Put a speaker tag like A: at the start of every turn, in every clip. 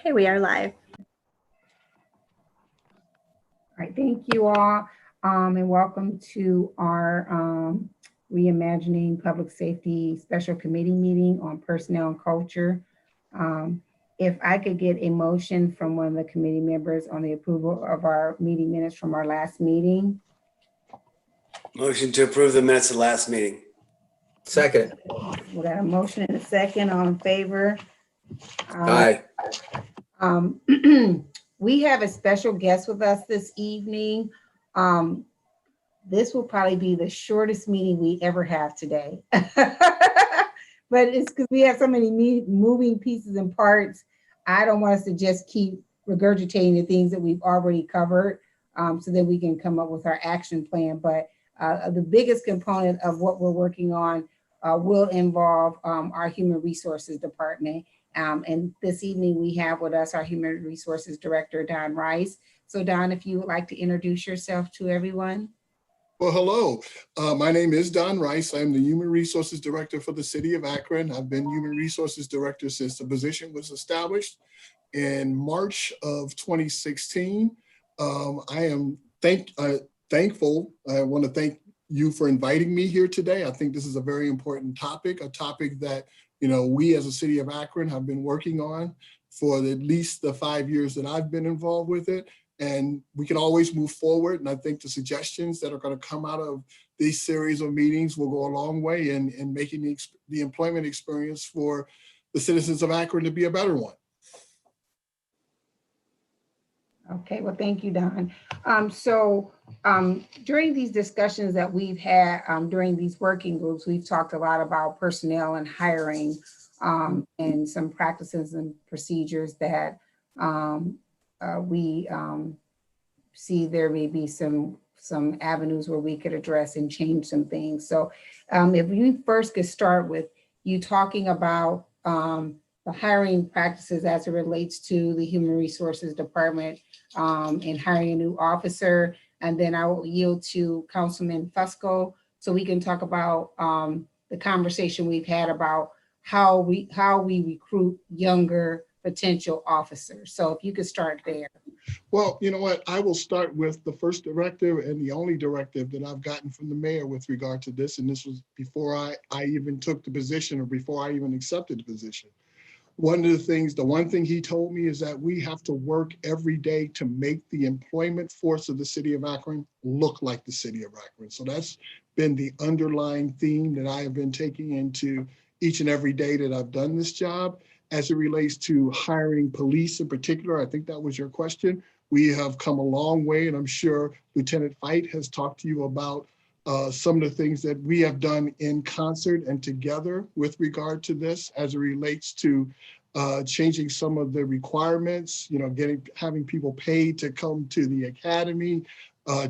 A: Okay, we are live.
B: All right, thank you all, and welcome to our Reimagining Public Safety Special Committee meeting on personnel and culture. If I could get a motion from one of the committee members on the approval of our meeting minutes from our last meeting.
C: Motion to approve the minutes of last meeting.
D: Second.
B: We got a motion and a second. All in favor?
D: Aye.
B: We have a special guest with us this evening. This will probably be the shortest meeting we ever have today. But it's because we have so many moving pieces and parts. I don't want us to just keep regurgitating the things that we've already covered so that we can come up with our action plan. But the biggest component of what we're working on will involve our Human Resources Department. And this evening we have with us our Human Resources Director, Don Rice. So Don, if you would like to introduce yourself to everyone.
E: Well, hello. My name is Don Rice. I'm the Human Resources Director for the City of Akron. I've been Human Resources Director since the position was established in March of 2016. I am thankful. I want to thank you for inviting me here today. I think this is a very important topic, a topic that we as a City of Akron have been working on for at least the 5 years that I've been involved with it. And we can always move forward. And I think the suggestions that are going to come out of this series of meetings will go a long way in making the employment experience for the citizens of Akron to be a better one.
B: Okay, well, thank you, Don. During these discussions that we've had during these working groups, we've talked a lot about personnel and hiring and some practices and procedures that we see there may be some avenues where we could address and change some things. So if we first could start with you talking about the hiring practices as it relates to the Human Resources Department and hiring a new officer. And then I will yield to Councilman Fusco so we can talk about the conversation we've had about how we recruit younger potential officers. So if you could start there.
E: Well, you know what? I will start with the first directive and the only directive that I've gotten from the mayor with regard to this. And this was before I even took the position or before I even accepted the position. The one thing he told me is that we have to work every day to make the employment force of the city of Akron look like the city of Akron. So that's been the underlying theme that I have been taking into each and every day that I've done this job. As it relates to hiring police in particular, I think that was your question. We have come a long way, and I'm sure Lieutenant Fight has talked to you about some of the things that we have done in concert and together with regard to this as it relates to changing some of the requirements, having people paid to come to the academy,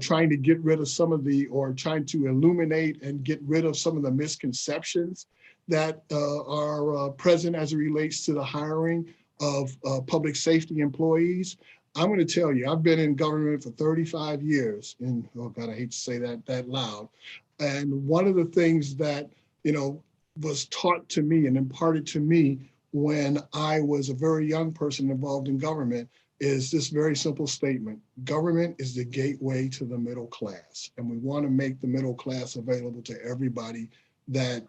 E: trying to get rid of trying to illuminate and get rid of some of the misconceptions that are present as it relates to the hiring of public safety employees. I'm going to tell you, I've been in government for 35 years, and oh God, I hate to say that loud. And one of the things that, was taught to me and imparted to me when I was a very young person involved in government is this very simple statement: government is the gateway to the middle class. And we want to make the middle class available to everybody that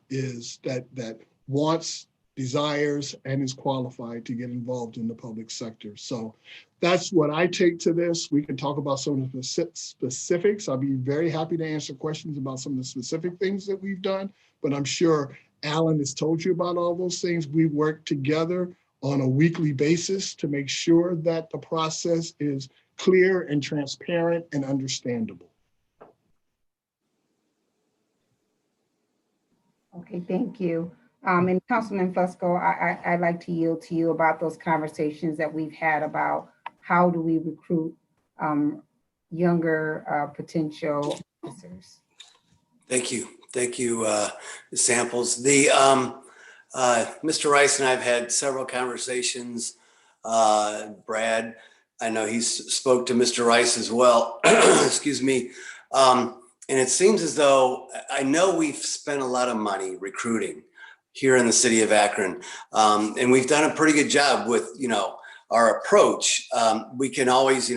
E: wants, desires, and is qualified to get involved in the public sector. So that's what I take to this. We can talk about some of the specifics. I'll be very happy to answer questions about some of the specific things that we've done, but I'm sure Alan has told you about all those things. We work together on a weekly basis to make sure that the process is clear and transparent and understandable.
B: Okay, thank you. And Councilman Fusco, I'd like to yield to you about those conversations that we've had about how do we recruit younger potential officers.
C: Thank you, Samples. Mr. Rice and I have had several conversations. Brad, I know he spoke to Mr. Rice as well. Excuse me. And it seems as though, I know we've spent a lot of money recruiting here in the city of Akron. And we've done a pretty good job with, our approach, we can always,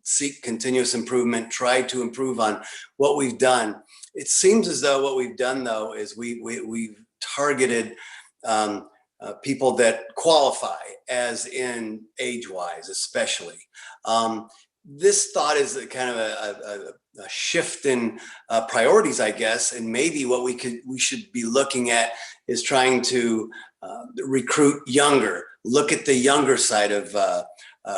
C: seek continuous improvement, try to improve on what we've done. It seems as though what we've done, though, is we've targeted people that qualify, as in age-wise, especially. This thought is a kind of a shift in priorities, I guess, and maybe what we should be looking at is trying to recruit younger, look at the younger side of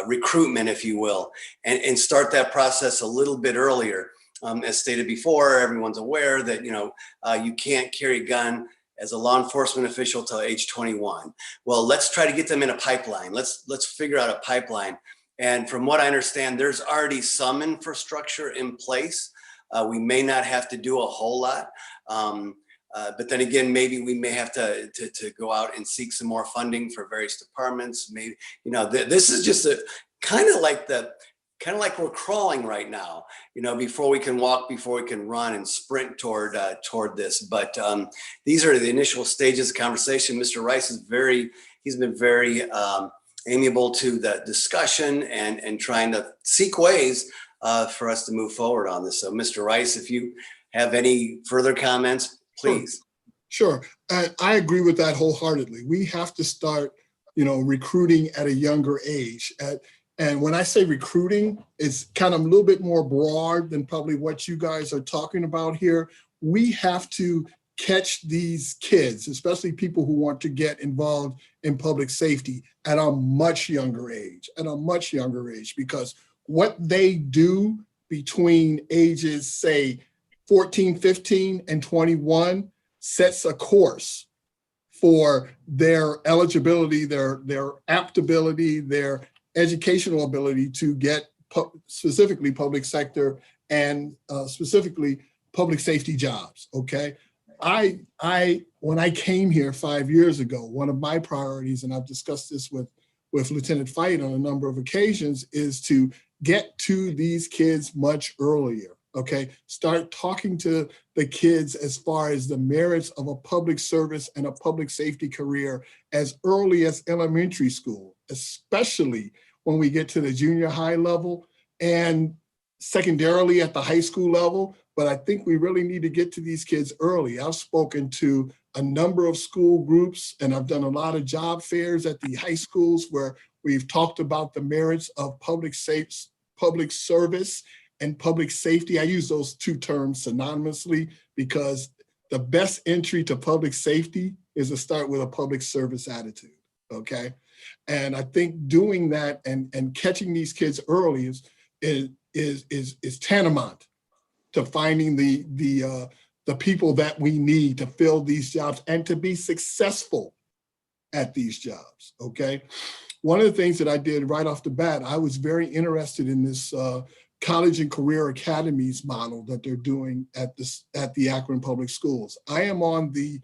C: recruitment, if you will, and start that process a little bit earlier. As stated before, everyone's aware that you can't carry a gun as a law enforcement official till age 21. Well, let's try to get them in a pipeline. Let's figure out a pipeline. And from what I understand, there's already some infrastructure in place. We may not have to do a whole lot. But then again, maybe we may have to go out and seek some more funding for various departments. Maybe, this is just kind of like we're crawling right now, before we can walk, before we can run and sprint toward this. But these are the initial stages of conversation. Mr. Rice he's been very amiable to the discussion and trying to seek ways for us to move forward on this. So Mr. Rice, if you have any further comments, please.
E: Sure. I agree with that wholeheartedly. We have to start, recruiting at a younger age. And when I say recruiting, it's kind of a little bit more broad than probably what you guys are talking about here. We have to catch these kids, especially people who want to get involved in public safety at a much younger age, because what they do between ages, say, 14, 15, and 21 sets a course for their eligibility, their aptability, their educational ability to get specifically public sector and specifically public safety jobs, okay? When I came here 5 years ago, one of my priorities, and I've discussed this with Lieutenant Fight on a number of occasions, is to get to these kids much earlier, okay? Start talking to the kids as far as the merits of a public service and a public safety career as early as elementary school, especially when we get to the junior high level and secondarily at the high school level. But I think we really need to get to these kids early. I've spoken to a number of school groups, and I've done a lot of job fairs at the high schools where we've talked about the merits of public service and public safety. I use those two terms synonymously because the best entry to public safety is to start with a public service attitude, okay? And I think doing that and catching these kids early is tantamount to finding the people that we need to fill these jobs and to be successful at these jobs, okay? One of the things that I did right off the bat, I was very interested in this college and career academies model that they're doing at the Akron Public Schools. I am on the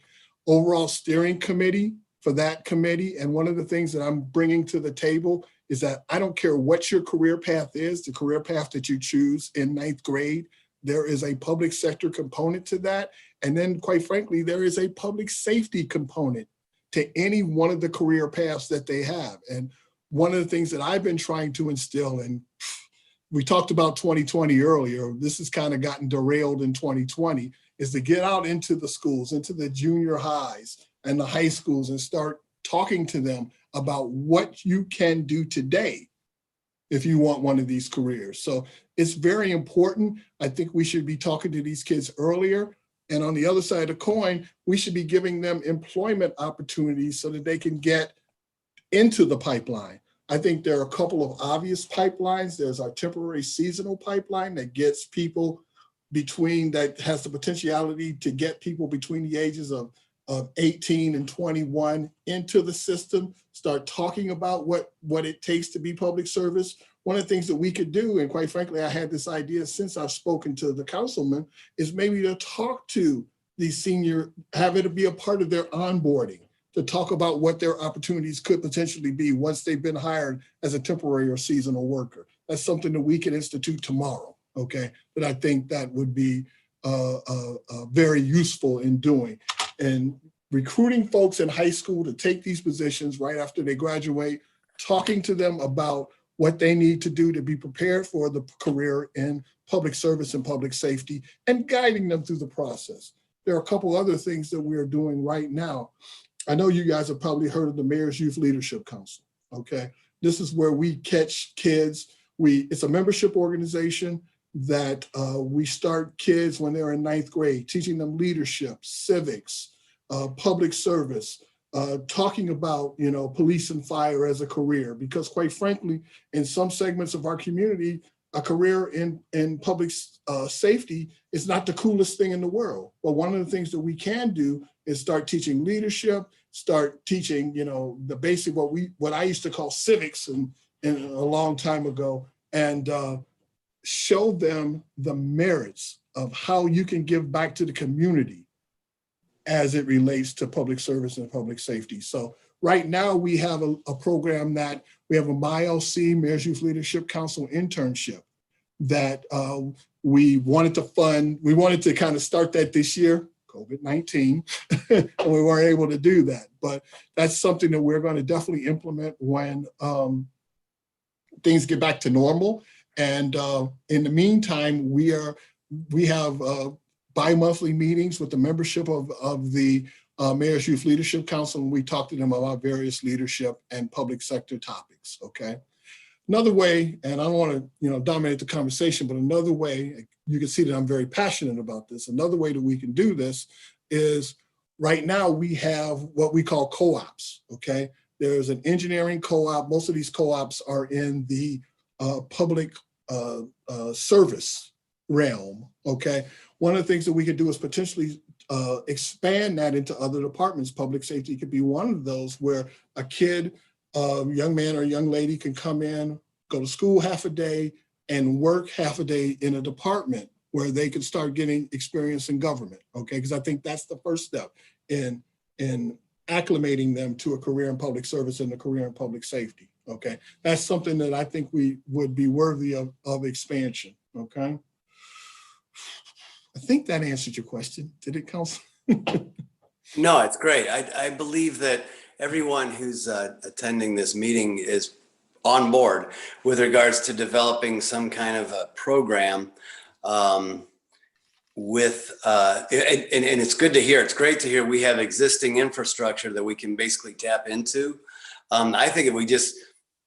E: overall steering committee for that committee, and one of the things that I'm bringing to the table is that I don't care what your career path is, the career path that you choose in 9th grade, there is a public sector component to that. And then quite frankly, there is a public safety component to any one of the career paths that they have. And one of the things that I've been trying to instill, and we talked about 2020 earlier, this has kind of gotten derailed in 2020, is to get out into the schools, into the junior highs and the high schools and start talking to them about what you can do today if you want one of these careers. So it's very important. I think we should be talking to these kids earlier. And on the other side of the coin, we should be giving them employment opportunities so that they can get into the pipeline. I think there are a couple of obvious pipelines. There's our temporary seasonal pipeline that gets people that has the potentiality to get people between the ages of 18 and 21 into the system, start talking about what it takes to be public service. One of the things that we could do, and quite frankly, I had this idea since I've spoken to the councilman, is maybe to talk to these have it be a part of their onboarding, to talk about what their opportunities could potentially be once they've been hired as a temporary or seasonal worker. That's something that we can institute tomorrow, okay? But I think that would be very useful in doing. And recruiting folks in high school to take these positions right after they graduate, talking to them about what they need to do to be prepared for the career in public service and public safety, and guiding them through the process. There are a couple other things that we are doing right now. I know you guys have probably heard of the Mayor's Youth Leadership Council, okay? This is where we catch kids. It's a membership organization that we start kids when they're in 9th grade, teaching them leadership, civics, public service, talking about, you know, police and fire as a career, because quite frankly, in some segments of our community, a career in public safety is not the coolest thing in the world. But one of the things that we can do is start teaching leadership, start teaching, you know, the basic, what I used to call civics and a long time ago, and show them the merits of how you can give back to the community as it relates to public service and public safety. So right now we have a program that we have a MyLC, Mayor's Youth Leadership Council internship that we wanted to fund. We wanted to kind of start that this year, COVID-19, and we weren't able to do that. But that's something that we're going to definitely implement when things get back to normal. And in the meantime, we have bi-monthly meetings with the membership of the Mayor's Youth Leadership Council, and we talk to them about various leadership and public sector topics, okay? Another way, and I don't want to, you know, dominate the conversation, but another way, you can see that I'm very passionate about this. Another way that we can do this is right now we have what we call co-ops, okay? There's an engineering co-op. Most of these co-ops are in the public service realm, okay? One of the things that we could do is potentially expand that into other departments. Public safety could be one of those where a kid, young man or young lady can come in, go to school half a day and work half a day in a department where they can start getting experience in government, okay? Because I think that's the first step in acclimating them to a career in public service and a career in public safety, okay? That's something that I think we would be worthy of expansion, okay? I think that answered your question. Did it, Council?
C: No, it's great. I believe that everyone who's attending this meeting is on board with regards to developing some kind of a program with, and it's good to hear. It's great to hear we have existing infrastructure that we can basically tap into. I think if we just,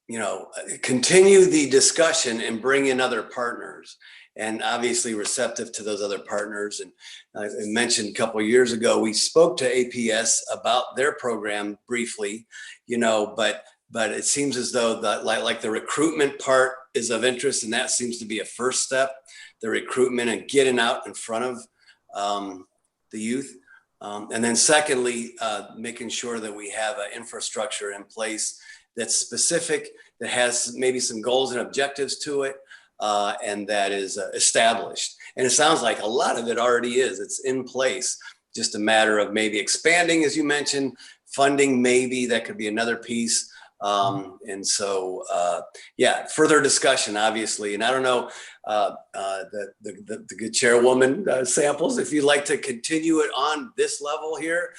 C: you know, continue the discussion and bring in other partners, and obviously receptive to those other partners. And I mentioned a couple of years ago, we spoke to APS about their program briefly, you know, but it seems as though that like the recruitment part is of interest, and that seems to be a first step, the recruitment and getting out in front of the youth. And then secondly, making sure that we have an infrastructure in place that's specific, that has maybe some goals and objectives to it, and that is established. And it sounds like a lot of it already is. It's in place. Just a matter of maybe expanding, as you mentioned, funding maybe, that could be another piece. And so, yeah, further discussion, obviously. And I don't know, the good chairwoman, Samples, if you'd like to continue it on this level here,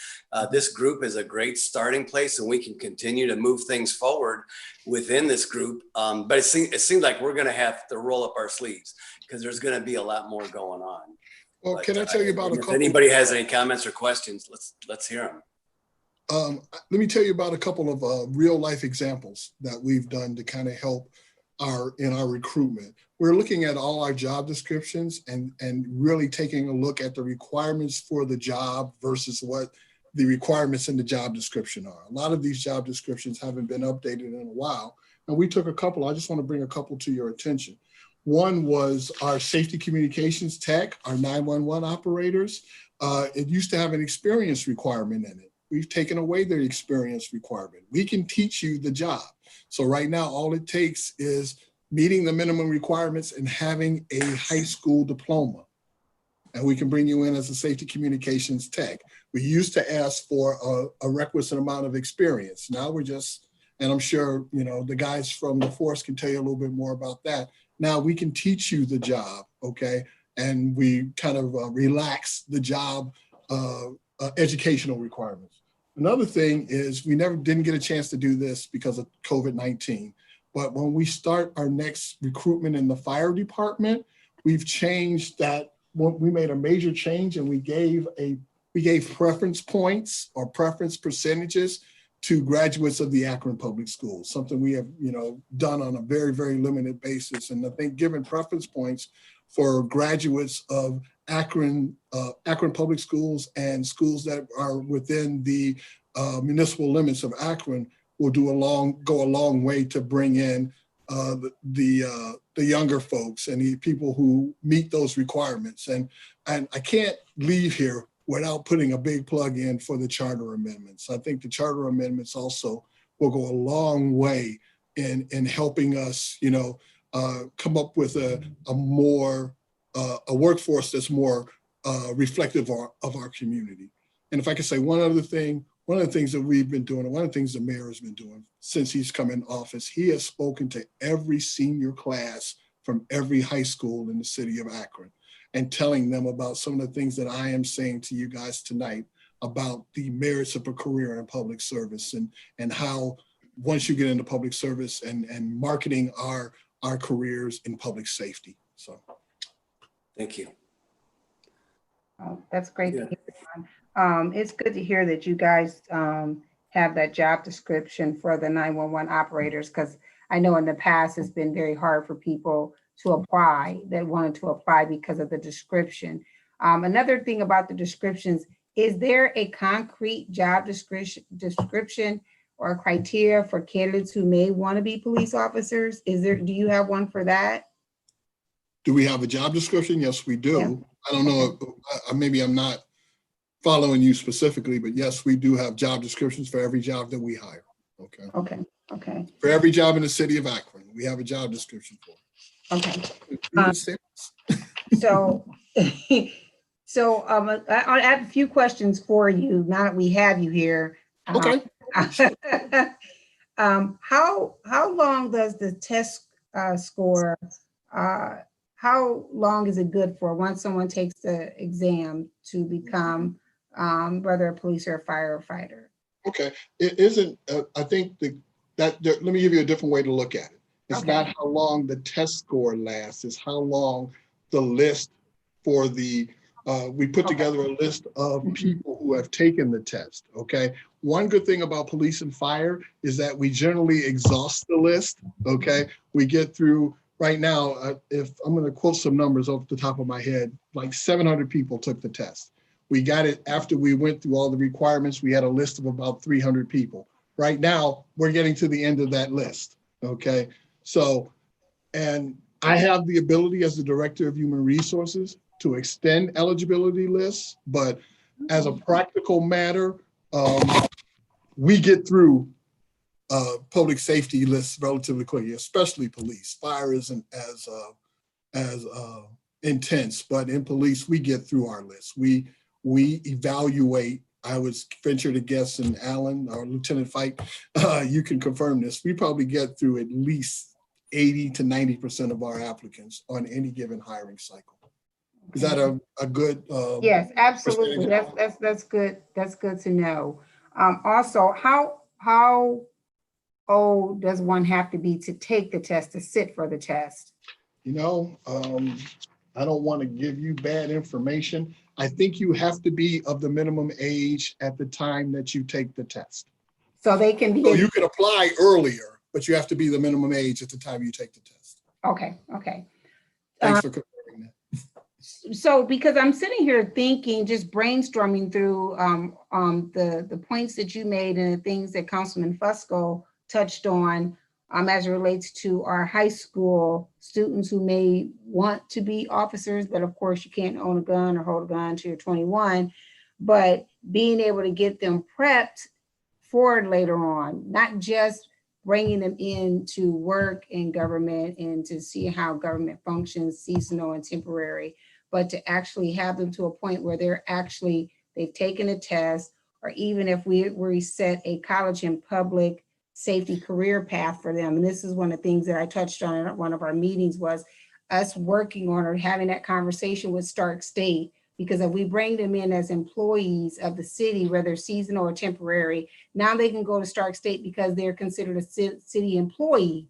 C: this group is a great starting place, and we can continue to move things forward within this group. But it seems like we're going to have to roll up our sleeves because there's going to be a lot more going on.
E: Well,
C: But,
E: can I tell you about a couple?
C: If anybody has any comments or questions, let's hear them.
E: Let me tell you about a couple of real life examples that we've done to kind of help in our recruitment. We're looking at all our job descriptions and really taking a look at the requirements for the job versus what the requirements in the job description are. A lot of these job descriptions haven't been updated in a while. And we took a couple. I just want to bring a couple to your attention. One was our safety communications tech, our 911 operators. It used to have an experience requirement in it. We've taken away the experience requirement. We can teach you the job. So right now, all it takes is meeting the minimum requirements and having a high school diploma. And we can bring you in as a safety communications tech. We used to ask for a requisite amount of experience. Now we're just, and I'm sure, you know, the guys from the force can tell you a little bit more about that. Now we can teach you the job, okay? And we kind of relax the job educational requirements. Another thing is we never didn't get a chance to do this because of COVID-19. But when we start our next recruitment in the fire department, we've changed that. We made a major change, and we gave preference points or preference percentages to graduates of the Akron Public Schools, something we have, done on a very, very limited basis. And I think giving preference points for graduates of Akron Public Schools and schools that are within the municipal limits of Akron will go a long way to bring in the younger folks and the people who meet those requirements. And I can't leave here without putting a big plug in for the charter amendments. I think the charter amendments also will go a long way in helping us, come up with a workforce that's more reflective of our community. And if I could say one other thing, one of the things that we've been doing, and one of the things the mayor has been doing since he's come in office, he has spoken to every senior class from every high school in the city of Akron and telling them about some of the things that I am saying to you guys tonight about the merits of a career in public service and how once you get into public service and marketing our careers in public safety. So.
C: Thank you.
B: Oh, that's great
C: Yeah.
B: to hear. It's good to hear that you guys have that job description for the 911 operators, because I know in the past it's been very hard for people to apply that wanted to apply because of the description. Another thing about the descriptions, is there a concrete job description or criteria for candidates who may want to be police officers? Do you have one for that?
E: Do we have a job description? Yes, we do.
B: Yeah.
E: I don't know, maybe I'm not following you specifically, but yes, we do have job descriptions for every job that we hire. Okay.
B: Okay.
E: For every job in the city of Akron, we have a job description for.
B: Okay.
E: Um,
B: So, I have a few questions for you now that we have you here.
E: Okay.
B: How long does the test score, how long is it good for once someone takes the exam to become whether a police or a firefighter?
E: Okay, it isn't, I think let me give you a different way to look at it. It's
B: Okay.
E: not how long the test score lasts, it's how long the list for we put
B: Okay.
E: together a list of people who have taken the test, okay? One good thing about police and fire is that we generally exhaust the list, okay? We get through, right now, if I'm gonna quote some numbers off the top of my head, like 700 people took the test. We got it after we went through all the requirements. We had a list of about 300 people. Right now, we're getting to the end of that list, okay? So, and I have the ability as the Director of Human Resources to extend eligibility lists, but as a practical matter, we get through public safety lists relatively quickly, especially police. Fire isn't as intense, but in police, we get through our lists. We evaluate. I would venture to guess, and Alan or Lieutenant Fike, you can confirm this. We probably get through at least 80 to 90% of our applicants on any given hiring cycle. Is that a good?
B: Yes, absolutely. That's good. That's good to know. Also, how old does one have to be to take the test, to sit for the test?
E: I don't want to give you bad information. I think you have to be of the minimum age at the time that you take the test.
B: So they can be.
E: So you can apply earlier, but you have to be the minimum age at the time you take the test.
B: Okay.
E: Thanks for confirming that.
B: So because I'm sitting here thinking, just brainstorming through the points that you made and the things that Councilman Fusco touched on as it relates to our high school students who may want to be officers, but of course you can't own a gun or hold a gun until you're 21, but being able to get them prepped for it later on, not just bringing them in to work in government and to see how government functions, seasonal and temporary, but to actually have them to a point where they've taken a test, or even if we set a college and public safety career path for them. And this is one of the things that I touched on at one of our meetings, was us working on or having that conversation with Stark State Because if we bring them in as employees of the city, whether seasonal or temporary, now they can go to Stark State because they're considered a city employee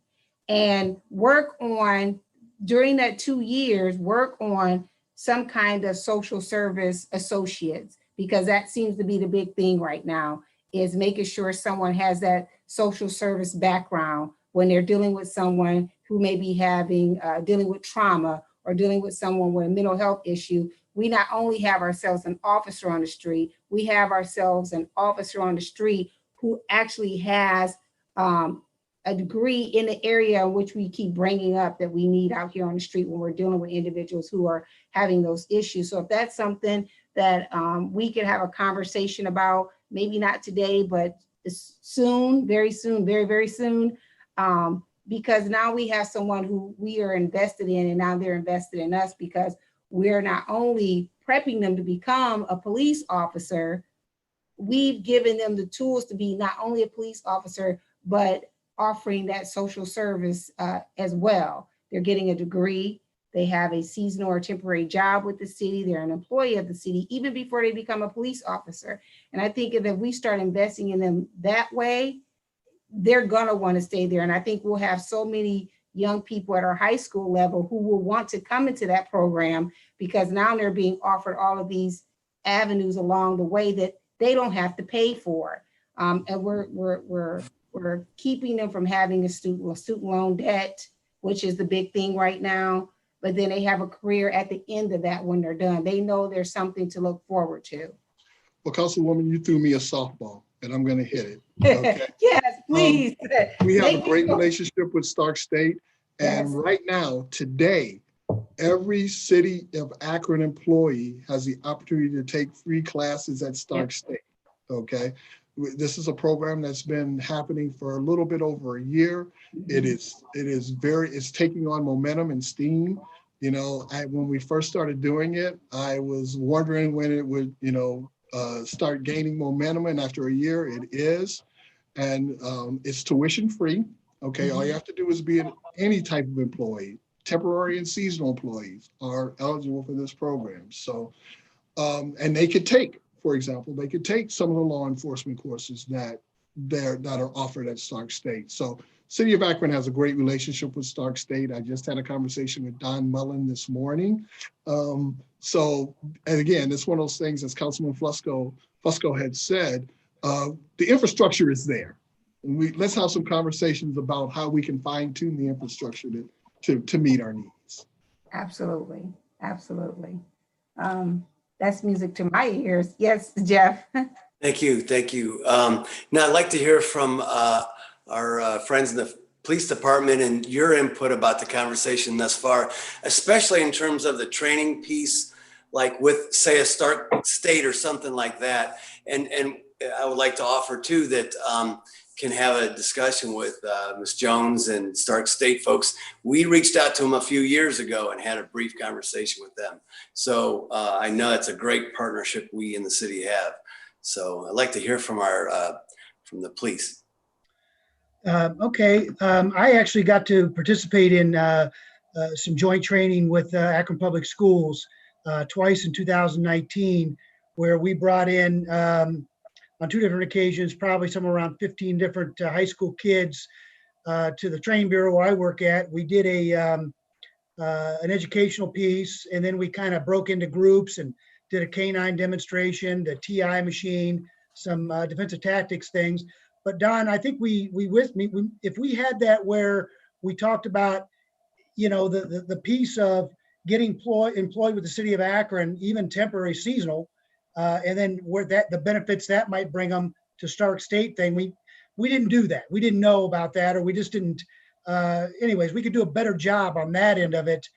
B: and work on, during that 2 years, work on some kind of social service associates, because that seems to be the big thing right now, is making sure someone has that social service background when they're dealing with someone who may be having, dealing with trauma or dealing with someone with a mental health issue. We not only have ourselves an officer on the street, we have ourselves an officer on the street who actually has a degree in the area in which we keep bringing up that we need out here on the street when we're dealing with individuals who are having those issues. So if that's something that we could have a conversation about, maybe not today, but soon, very soon, very, very soon, because now we have someone who we are invested in, and now they're invested in us, because we're not only prepping them to become a police officer, we've given them the tools to be not only a police officer, but offering that social service as well. They're getting a degree, they have a seasonal or temporary job with the city, they're an employee of the city, even before they become a police officer. And I think if we start investing in them that way, they're gonna want to stay there. And I think we'll have so many young people at our high school level who will want to come into that program, because now they're being offered all of these avenues along the way that they don't have to pay for. And we're keeping them from having a student loan debt, which is the big thing right now. But then they have a career at the end of that when they're done. They know there's something to look forward to.
E: Well, Councilwoman, you threw me a softball and I'm going to hit it. Okay.
B: Yes, please.
E: We have a
B: Make
E: great
B: me-
E: relationship with Stark State. And
B: Yes.
E: right now, today, every City of Akron employee has the opportunity to take free classes at Stark State. Okay. This is a program that's been happening for a little bit over a year. It's taking on momentum and steam. You know, when we first started doing it, I was wondering when it would, start gaining momentum. And after a year, it is. And it's tuition free. Okay. All you have to do is be any type of employee. Temporary and seasonal employees are eligible for this program. So, and they could take, for example, they could take some of the law enforcement courses that are offered at Stark State. So City of Akron has a great relationship with Stark State. I just had a conversation with Don Mullen this morning. So, and again, it's one of those things, as Councilman Fusco had said, the infrastructure is there. And let's have some conversations about how we can fine tune the infrastructure to meet our needs.
B: Absolutely, absolutely. That's music to my ears. Yes, Jeff.
C: Thank you. Now I'd like to hear from our friends in the police department and your input about the conversation thus far, especially in terms of the training piece, like with, say, a Stark State or something like that. And I would like to offer too that can have a discussion with Ms. Jones and Stark State folks. We reached out to them a few years ago and had a brief conversation with them. So I know it's a great partnership we in the city have. So I'd like to hear from from the police.
A: Okay, I actually got to participate in some joint training with Akron Public Schools twice in 2019, where we brought in on 2 different occasions, probably somewhere around 15 different high school kids to the training bureau where I work at. We did an educational piece, and then we kind of broke into groups and did a canine demonstration, the TI machine, some defensive tactics things. But Don, I think if we had that where we talked about, the piece of getting employed with the city of Akron, even temporary, seasonal, and then where the benefits that might bring them to Stark State thing, we didn't do that. We didn't know about that, or we just didn't. Anyways, we could do a better job on that end of it,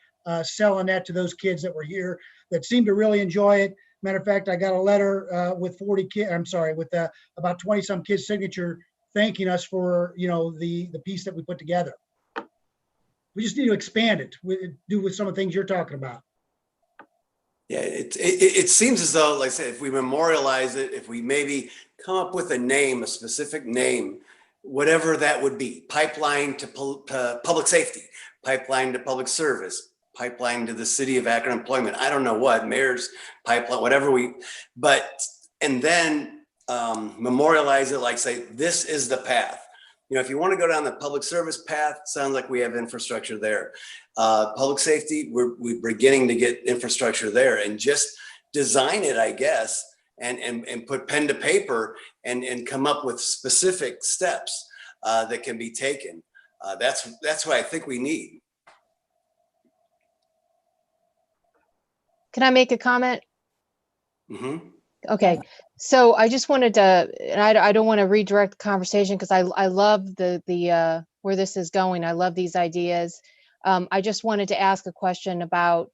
A: selling that to those kids that were here that seemed to really enjoy it. Matter of fact, I got a letter with 40 kids. I'm sorry, with about 20 some kids' signature thanking us for the piece that we put together. We just need to expand it. Do with some of the things you're talking about.
C: Yeah, it seems as though, like I said, if we memorialize it, if we maybe come up with a specific name, whatever that would be, pipeline to public safety, pipeline to public service, pipeline to the city of Akron employment. I don't know what, mayor's pipeline, whatever and then memorialize it, like say, this is the path. You know, if you want to go down the public service path, sounds like we have infrastructure there. Public safety, we're beginning to get infrastructure there, and just design it, I guess, and put pen to paper and come up with specific steps that can be taken. That's what I think we need.
F: Can I make a comment?
C: Mm-hmm.
F: Okay, so I just wanted to, and I don't want to redirect the conversation because I love the where this is going. I love these ideas. I just wanted to ask a question about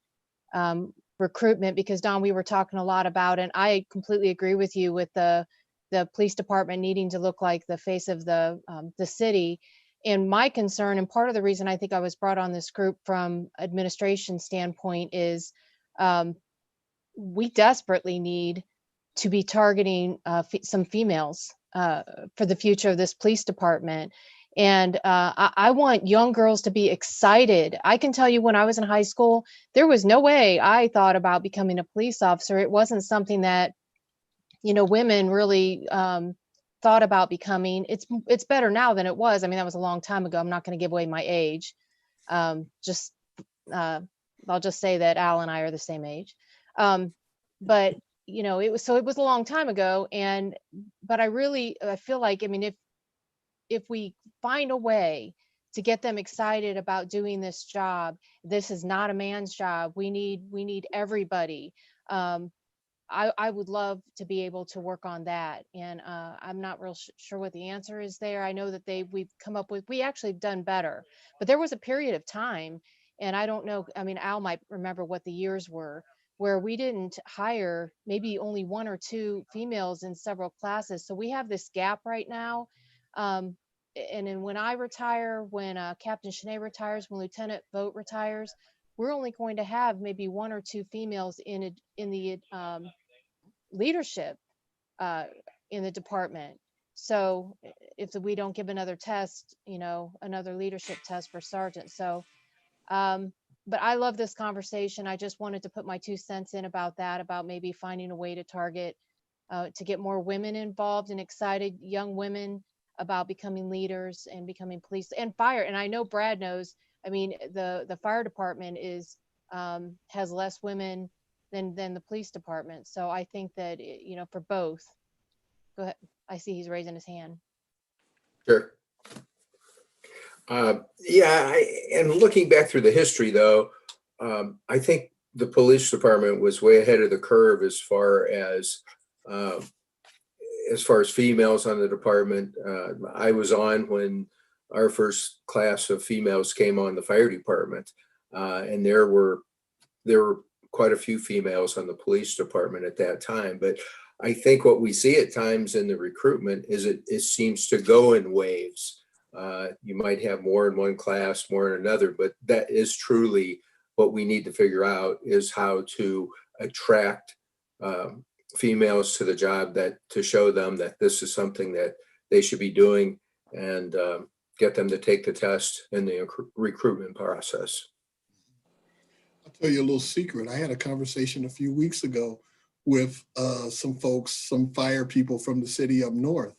F: recruitment, because Don, we were talking a lot about, and I completely agree with you with the police department needing to look like the face of the city. And my concern, and part of the reason I think I was brought on this group from administration standpoint, is we desperately need to be targeting some females for the future of this police department. And I want young girls to be excited. I can tell you, when I was in high school, there was no way I thought about becoming a police officer. It wasn't something that, you know, women really thought about becoming. It's better now than it was. I mean, that was a long time ago. I'm not going to give away my age. I'll just say that Al and I are the same age. But you know, it was a long time ago. But I feel like, I mean, if we find a way to get them excited about doing this job, this is not a man's job. We need everybody. I would love to be able to work on that. And I'm not real sure what the answer is there. I know that we actually done better, but there was a period of time, and I don't know, I mean, Al might remember what the years were, where we didn't hire maybe only 1 or 2 females in several classes. So we have this gap right now. And then when I retire, when Captain Shanae retires, when Lieutenant Vogt retires, we're only going to have maybe 1 or 2 females in the leadership in the department. So if we don't give another test, you know, another leadership test for sergeant. So but I love this conversation. I just wanted to put my 2 cents in about that, about maybe finding a way to target, to get more women involved and excited young women about becoming leaders and becoming police and fire. And I know Brad knows, I mean, the fire department has less women than the police department. So I think that, you know, for both. Go ahead. I see he's raising his hand.
D: Sure. Yeah, and looking back through the history, though, I think the police department was way ahead of the curve as far as females on the department. I was on when our first class of females came on the fire department, and there were quite a few females on the police department at that time. But I think what we see at times in the recruitment is it seems to go in waves. You might have more in one class, more in another, but that is truly what we need to figure out, is how to attract females to the job, to show them that this is something that they should be doing, and get them to take the test in the recruitment process.
E: I'll tell you a little secret. I had a conversation a few weeks ago with some folks, some fire people from the city up north.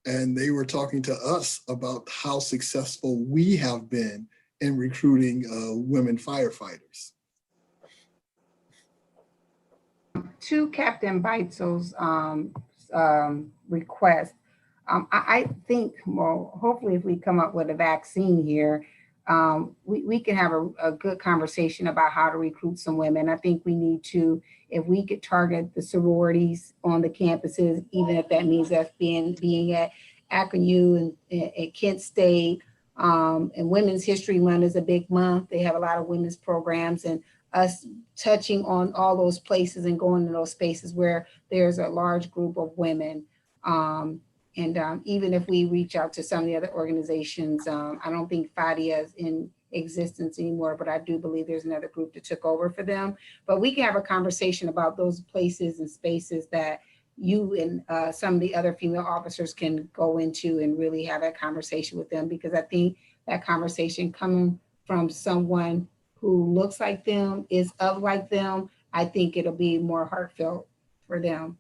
E: And they were talking to us about how successful we have been in recruiting women firefighters.
B: To Captain Beitzel's request, I think, well, hopefully if we come up with a vaccine here, we can have a good conversation about how to recruit some women. I think we need to, if we could target the sororities on the campuses, even if that means us being at Akron U and at Kent State, and Women's History Month is a big month. They have a lot of women's programs, and us touching on all those places and going to those spaces where there's a large group of women. Even if we reach out to some of the other organizations, I don't think FADIA is in existence anymore, but I do believe there's another group that took over for them. But we can have a conversation about those places and spaces that you and some of the other female officers can go into and really have that conversation with them, because I think that conversation coming from someone who looks like them, is of like them, I think it'll be more heartfelt for them.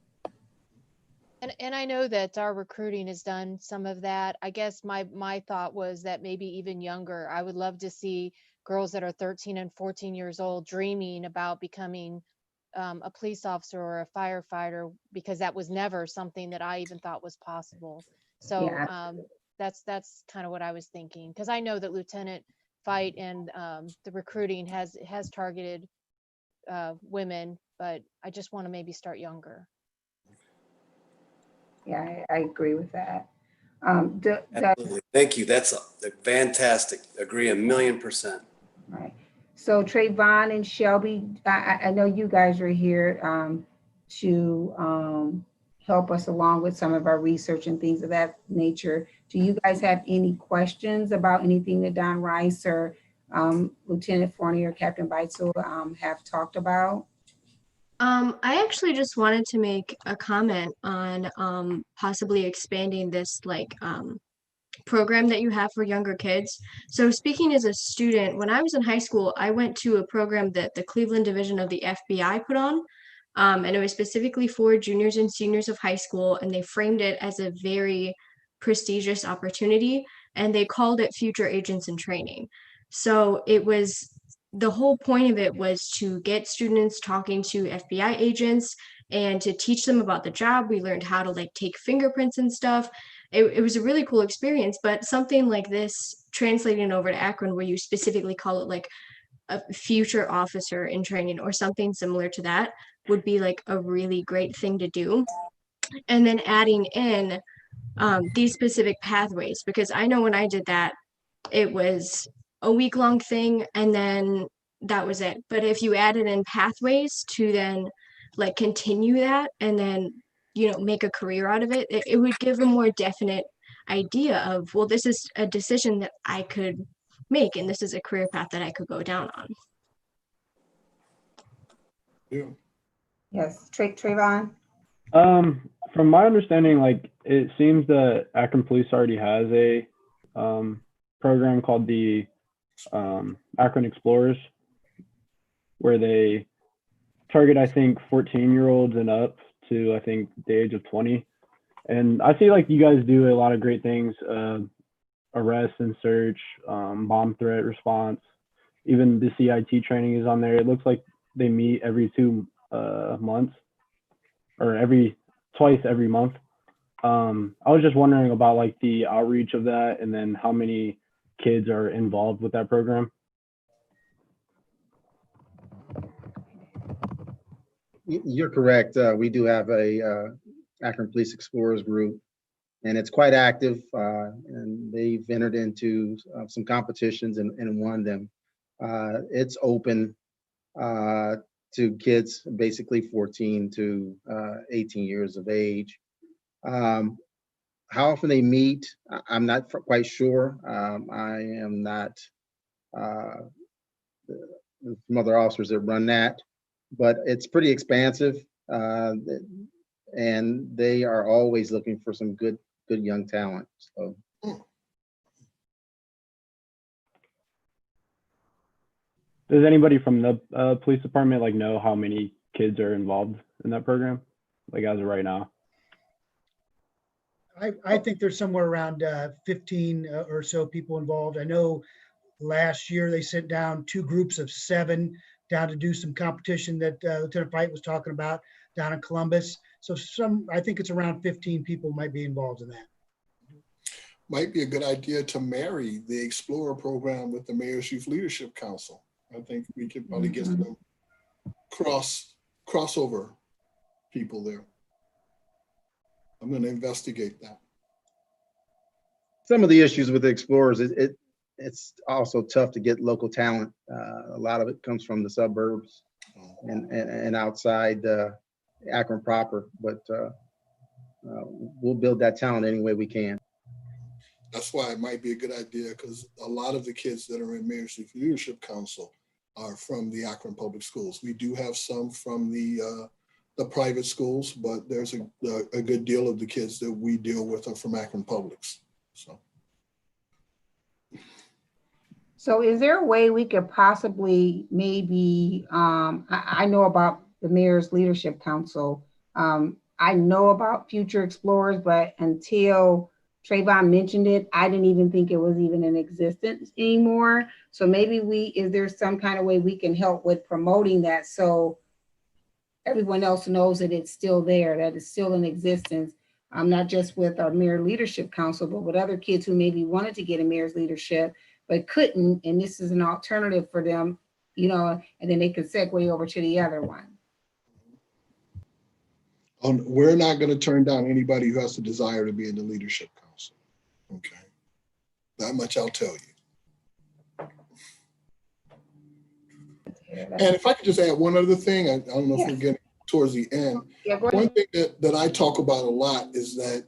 F: And I know that our recruiting has done some of that. I guess my thought was that maybe even younger. I would love to see girls that are 13 and 14 years old dreaming about becoming a police officer or a firefighter, because that was never something that I even thought was possible. So
B: Yeah.
F: that's kind of what I was thinking, because I know that Lieutenant Fight and the recruiting has targeted women, but I just want to maybe start younger.
B: Yeah, I agree with that.
C: Absolutely. Thank you. That's fantastic. Agree 1,000,000%.
B: Right. So Trayvon and Shelby, I know you guys are here to help us along with some of our research and things of that nature. Do you guys have any questions about anything that Don Rice or Lieutenant Fournier or Captain Beitzel have talked about?
G: I actually just wanted to make a comment on possibly expanding this program that you have for younger kids. So speaking as a student, when I was in high school, I went to a program that the Cleveland division of the FBI put on. And it was specifically for juniors and seniors of high school, and they framed it as a very prestigious opportunity, and they called it Future Agents in Training. So it was, the whole point of it was to get students talking to FBI agents and to teach them about the job. We learned how to take fingerprints and stuff. It was a really cool experience, but something like this translating over to Akron, where you specifically call it a future officer in training or something similar to that, would be a really great thing to do. And then adding in these specific pathways, because I know when I did that, it was a week-long thing and then that was it. But if you added in pathways to then continue that and then make a career out of it, it would give a more definite idea of, well, this is a decision that I could make and this is a career path that I could go down on.
E: Yeah.
B: Yes, Trayvon?
H: From my understanding, it seems that Akron Police already has a program called the Akron Explorers, where they target, I think, 14-year-olds and up to, I think, the age of 20. And I feel like you guys do a lot of great things, arrest and search, bomb threat response. Even the CIT training is on there. It looks like they meet every 2 months or twice every month. I was just wondering about the outreach of that and then how many kids are involved with that program.
I: You're correct. We do have a Akron Police Explorers group, and it's quite active. And they've entered into some competitions and won them. It's open to kids basically 14 to 18 years of age. How often they meet, I'm not quite sure. I am not some other officers that run that, but it's pretty expansive, and they are always looking for some good young talent. So.
H: Does anybody from the police department know how many kids are involved in that program, as of right now?
A: I think there's somewhere around 15 or so people involved. I know last year they sent down 2 groups of 7 down to do some competition that Lieutenant Fight was talking about down in Columbus. So I think it's around 15 people might be involved in that.
E: Might be a good idea to marry the Explorer program with the Mayor's Youth Leadership Council. I think we could probably get some crossover people there. I'm going to investigate that.
I: Some of the issues with the Explorers, it's also tough to get local talent. A lot of it comes from the suburbs and outside Akron proper, but we'll build that talent any way we can.
E: That's why it might be a good idea, because a lot of the kids that are in Mayor's Youth Leadership Council are from the Akron Public Schools. We do have some from the private schools, but there's a good deal of the kids that we deal with are from Akron Publics. So
B: So is there a way we could possibly maybe, I know about the Mayor's Leadership Council. I know about Future Explorers, but until Trayvon mentioned it, I didn't even think it was even in existence anymore. So maybe is there some kind of way we can help with promoting that so everyone else knows that it's still there, that it's still in existence? Not just with our Mayor Leadership Council, but with other kids who maybe wanted to get a mayor's leadership, but couldn't, and this is an alternative for them, and then they could segue over to the other one.
E: We're not going to turn down anybody who has the desire to be in the leadership council. Okay. That much I'll tell you. And if I could just add one other thing, I don't know if we're getting towards the end.
B: Yeah, go ahead.
E: One thing that I talk about a lot is that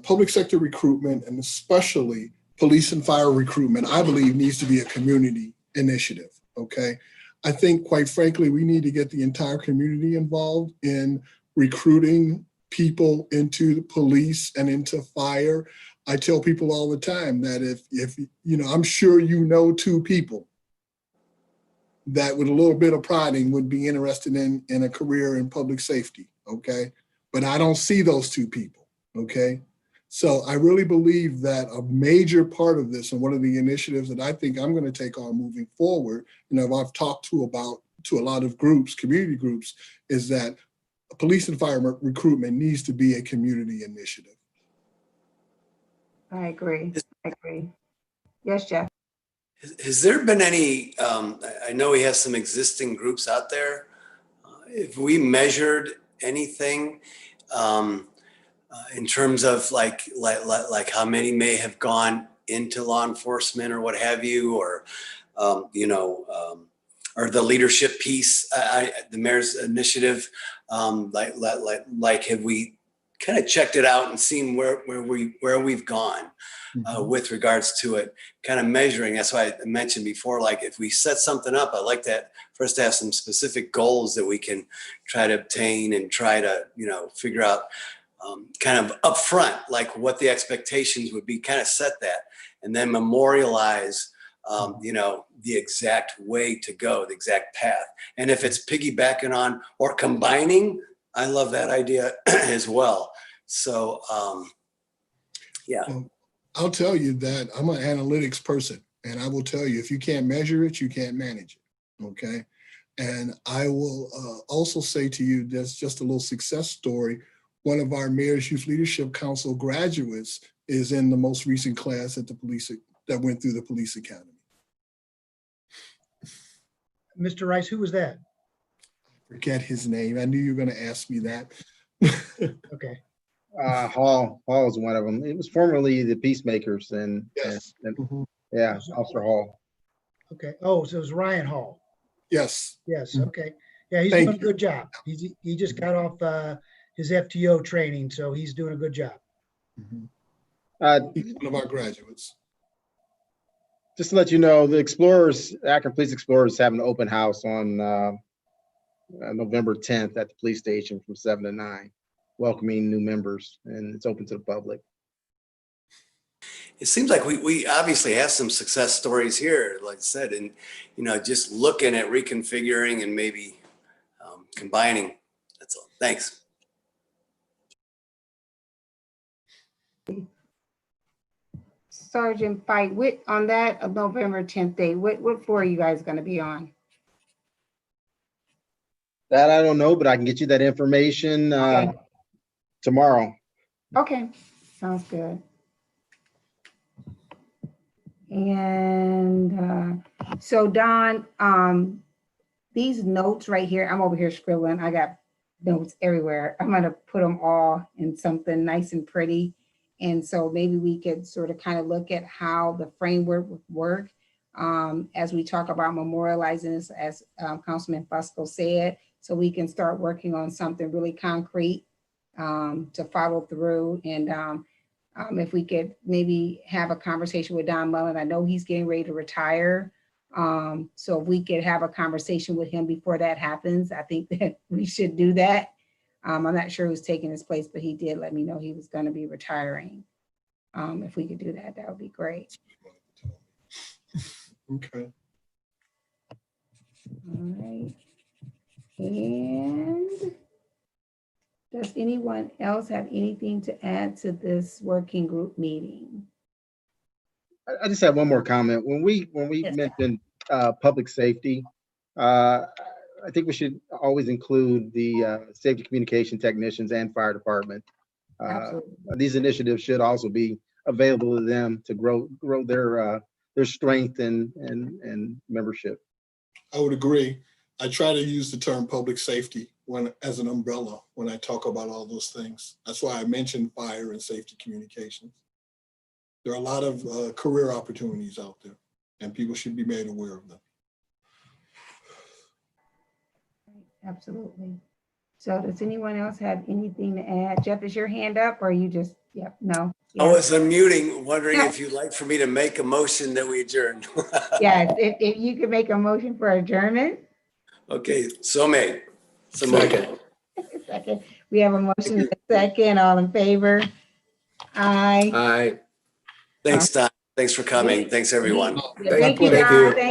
E: public sector recruitment, and especially police and fire recruitment, I believe needs to be a community initiative, okay? I think, quite frankly, we need to get the entire community involved in recruiting people into the police and into fire. I tell people all the time that if I'm sure two people that with a little bit of prodding would be interested in a career in public safety, okay? But I don't see those two people, okay? So I really believe that a major part of this, and one of the initiatives that I think I'm going to take on moving forward, I've talked to a lot of groups, community groups, is that police and fire recruitment needs to be a community initiative.
B: I agree. Yes, Jeff.
C: Has there been any, I know he has some existing groups out there. If we measured anything in terms of like how many may have gone into law enforcement or what have you, or, or the leadership piece, the mayor's initiative, like have we kind of checked it out and seen where we've gone with regards to it, kind of measuring. That's why I mentioned before, like if we set something up, I like that for us to have some specific goals that we can try to obtain and try to, figure out kind of upfront, like what the expectations would be, kind of set that, and then memorialize, the exact way to go, the exact path. And if it's piggybacking on or combining, I love that idea as well. So, yeah.
E: I'll tell you that I'm an analytics person, and I will tell you, if you can't measure it, you can't manage it, okay? And I will also say to you, there's just a little success story. One of our Mayor's Youth Leadership Council graduates is in the most recent class at that went through the police academy.
A: Mr. Rice, who was that?
E: Forget his name. I knew you were going to ask me that.
A: Okay.
I: Hall is one of them. It was formerly the Peacemakers, and
E: yes,
I: yeah, Officer Hall.
A: Okay. Oh, so it was Ryan Hall.
E: Yes.
A: Yes. Okay. Yeah, he's
E: Thank
A: doing a good job. He just got off his FTO training, so he's doing a good job.
E: He's one of our graduates.
I: Just to let you know, the Akron Police Explorers, having an open house on November 10th at the police station from 7 to 9, welcoming new members, and it's open to the public.
C: It seems like we obviously have some success stories here, like I said, and just looking at reconfiguring and maybe combining. That's all. Thanks.
B: Sergeant Fight, on that November 10th date, what floor are you guys going to be on?
I: That I don't know, but I can get you that information tomorrow.
B: Okay, sounds good. And so Don, these notes right here, I'm over here scribbling. I got notes everywhere. I'm going to put them all in something nice and pretty. And so maybe we could sort of kind of look at how the framework would work as we talk about memorializing this, as Councilman Fusco said, so we can start working on something really concrete to follow through. And if we could maybe have a conversation with Don Mullen, I know he's getting ready to retire. So if we could have a conversation with him before that happens, I think that we should do that. I'm not sure who's taking his place, but he did let me know he was going to be retiring. If we could do that, that would be great.
E: Okay.
B: All right. And does anyone else have anything to add to this working group meeting?
I: I just have one more comment. When we
B: Yes.
I: mentioned public safety, I think we should always include the safety communication technicians and fire department.
B: Absolutely.
I: These initiatives should also be available to them to grow their strength and membership.
E: I would agree. I try to use the term public safety as an umbrella when I talk about all those things. That's why I mentioned fire and safety communications. There are a lot of career opportunities out there, and people should be made aware of them.
B: Absolutely. So does anyone else have anything to add? Jeff, is your hand up or you just, yep, no?
C: I
B: Yeah.
C: was unmuting, wondering if you'd like for me to make a motion that we adjourn.
B: Yes, if you could make a motion for adjournment.
C: Okay, so made. So moved.
D: Second.
B: Second, we have a motion, and a second, all in favor? Aye.
D: Aye.
C: Thanks, Don. Thanks for coming. Thanks, everyone.
B: Thank you,
D: Thank
B: Don.
D: you.
B: Thank